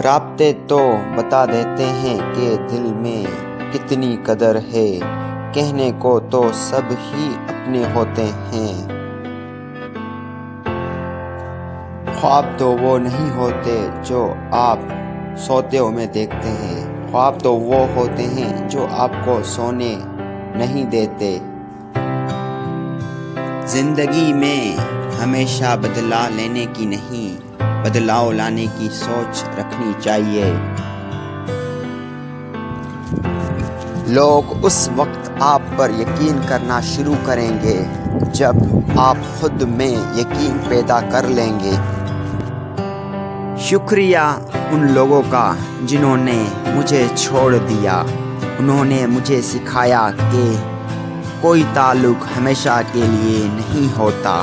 رابطے تو بتا دیتے ہیں کہ دل میں کتنی قدر ہے، کہنے کو تو سب ہی اپنے ہوتے ہیں۔ خواب تو وہ نہیں ہوتے جو آپ سوتے میں دیکھتے ہیں، خواب تو وہ ہوتے ہیں جو آپ کو سونے نہیں دیتے۔ زندگی میں ہمیشہ بدلا لینے کی نہیں، بدلاؤ لانے کی سوچ رکھنی چاہیے۔ لوگ اس وقت آپ پر یقین کرنا شروع کریں گے جب آپ خود میں یقین پیدا کر لیں گے۔ شکریہ ان لوگوں کا جنہوں نے مجھے چھوڑ دیا، انہوں نے مجھے سکھایا کہ کوئی تعلق ہمیشہ کے لیے نہیں ہوتا۔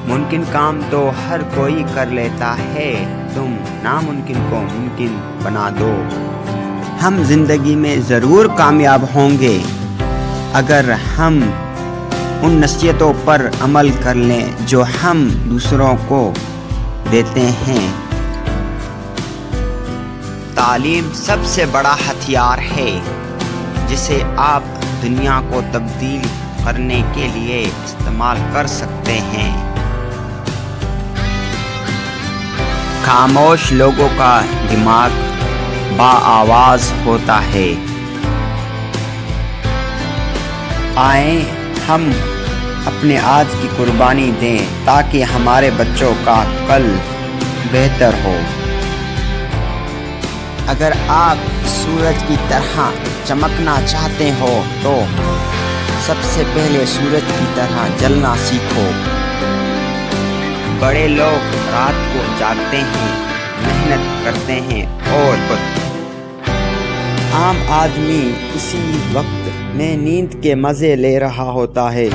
ممکن کام تو ہر کوئی کر لیتا ہے، تم ناممکن کو ممکن بنا دو۔ ہم زندگی میں ضرور کامیاب ہوں گے اگر ہم ان نصیحتوں پر عمل کر لیں جو ہم دوسروں کو دیتے ہیں۔ تعلیم سب سے بڑا ہتھیار ہے جسے آپ دنیا کو تبدیل کرنے کے لیے استعمال کر سکتے ہیں۔ خاموش لوگوں کا دماغ باآواز ہوتا ہے۔ آئیں ہم اپنے آج کی قربانی دیں تاکہ ہمارے بچوں کا کل بہتر ہو۔ اگر آپ سورج کی طرح چمکنا چاہتے ہو تو سب سے پہلے سورج کی طرح جلنا سیکھو۔ بڑے لوگ رات کو جاگتے ہیں، محنت کرتے ہیں اور عام آدمی اسی وقت میں نیند کے مزے لے رہا ہوتا ہے۔